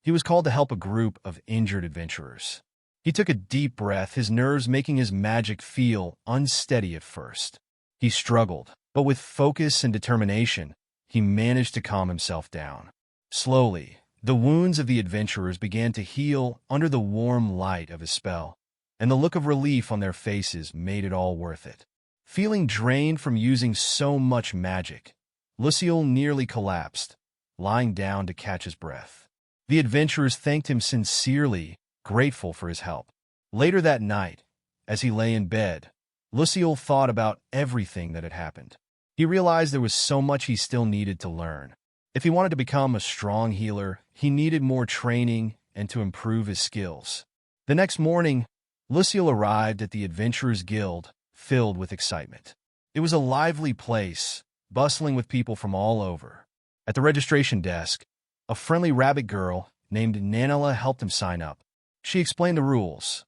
He was called to help a group of injured adventurers. He took a deep breath, his nerves making his magic feel unsteady at first. He struggled, but with focus and determination, he managed to calm himself down. Slowly, the wounds of the adventurers began to heal under the warm light of his spell, and the look of relief on their faces made it all worth it. Feeling drained from using so much magic, Lucille nearly collapsed, lying down to catch his breath. The adventurers thanked him sincerely, grateful for his help. Later that night, as he lay in bed, Lucille thought about everything that had happened. He realized there was so much he still needed to learn. If he wanted to become a strong healer, he needed more training and to improve his skills. The next morning, Lucille arrived at the Adventurers Guild, filled with excitement. It was a lively place, bustling with people from all over. At the registration desk, a friendly rabbit girl named Nanella helped him sign up. She explained the rules.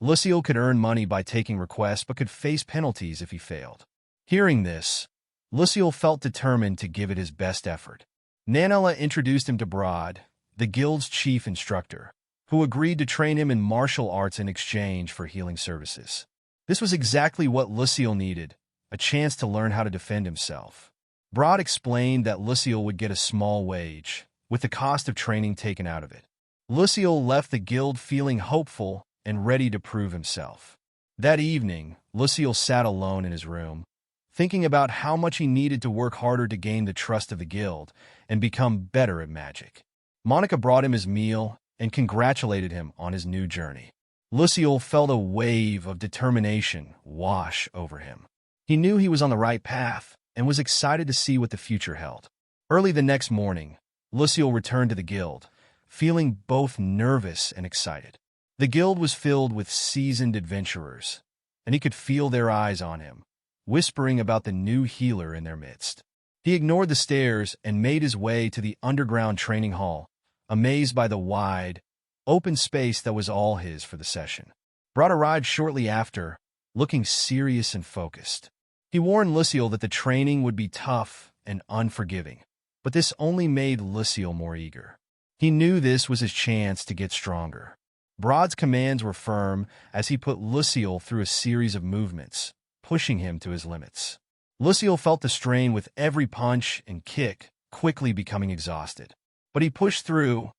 Lucille could earn money by taking requests but could face penalties if he failed. Hearing this, Lucille felt determined to give it his best effort. Nanella introduced him to Broad, the guild's chief instructor, who agreed to train him in martial arts in exchange for healing services. This was exactly what Lucille needed, a chance to learn how to defend himself. Broad explained that Lucille would get a small wage, with the cost of training taken out of it. Lucille left the guild feeling hopeful and ready to prove himself. That evening, Lucille sat alone in his room, thinking about how much he needed to work harder to gain the trust of the guild and become better at magic. Monica brought him his meal and congratulated him on his new journey. Lucille felt a wave of determination wash over him. He knew he was on the right path and was excited to see what the future held. Early the next morning, Lucille returned to the guild, feeling both nervous and excited. The guild was filled with seasoned adventurers, and he could feel their eyes on him, whispering about the new healer in their midst. He ignored the stares and made his way to the underground training hall, amazed by the wide, open space that was all his for the session. Broad arrived shortly after, looking serious and focused. He warned Lucille that the training would be tough and unforgiving, but this only made Lucille more eager. He knew this was his chance to get stronger. Broad's commands were firm as he put Lucille through a series of movements, pushing him to his limits. Lucille felt the strain with every punch and kick, quickly becoming exhausted. But he pushed through,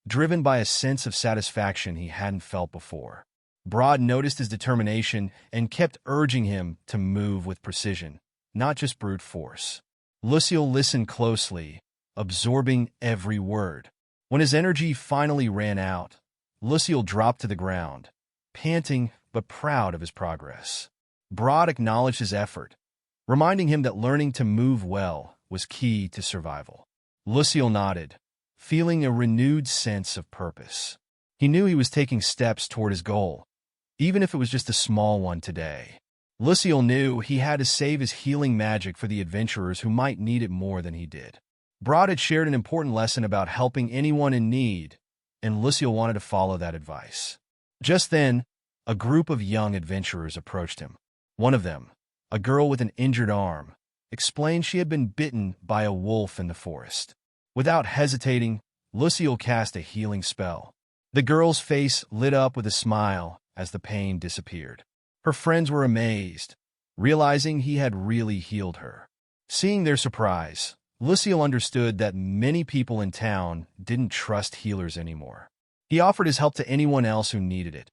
driven by a sense of satisfaction he hadn't felt before. Broad noticed his determination and kept urging him to move with precision, not just brute force. Lucille listened closely, absorbing every word. When his energy finally ran out, Lucille dropped to the ground, panting but proud of his progress. Broad acknowledged his effort, reminding him that learning to move well was key to survival. Lucille nodded, feeling a renewed sense of purpose. He knew he was taking steps toward his goal, even if it was just a small one today. Lucille knew he had to save his healing magic for the adventurers who might need it more than he did. Broad had shared an important lesson about helping anyone in need, and Lucille wanted to follow that advice. Just then, a group of young adventurers approached him. One of them, a girl with an injured arm, explained she had been bitten by a wolf in the forest. Without hesitating, Lucille cast a healing spell. The girl's face lit up with a smile as the pain disappeared. Her friends were amazed, realizing he had really healed her. Seeing their surprise, Lucille understood that many people in town didn't trust healers anymore. He offered his help to anyone else who needed it,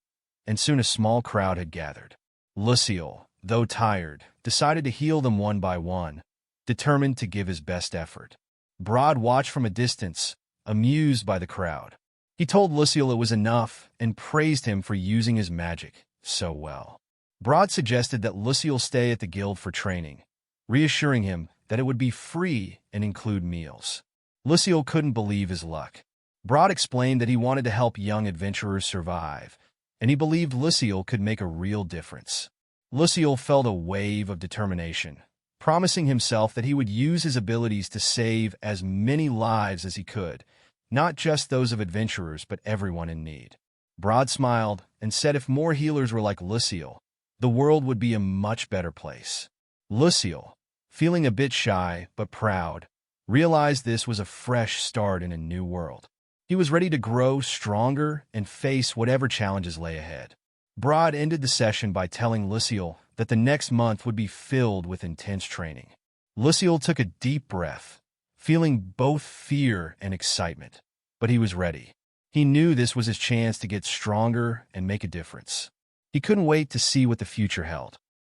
and soon a small crowd had gathered. Lucille, though tired, decided to heal them one by one, determined to give his best effort. Broad watched from a distance, amused by the crowd. He told Lucille it was enough and praised him for using his magic so well. Broad suggested that Lucille stay at the guild for training, reassuring him that it would be free and include meals. Lucille couldn't believe his luck. Broad explained that he wanted to help young adventurers survive, and he believed Lucille could make a real difference. Lucille felt a wave of determination, promising himself that he would use his abilities to save as many lives as he could, not just those of adventurers but everyone in need. Broad smiled and said if more healers were like Lucille, the world would be a much better place. Lucille, feeling a bit shy but proud, realized this was a fresh start in a new world. He was ready to grow stronger and face whatever challenges lay ahead. Brod ended the session by telling Lucille that the next month would be filled with intense training. Lucille took a deep breath, feeling both fear and excitement. But he was ready. He knew this was his chance to get stronger and make a difference. He couldn't wait to see what the future held.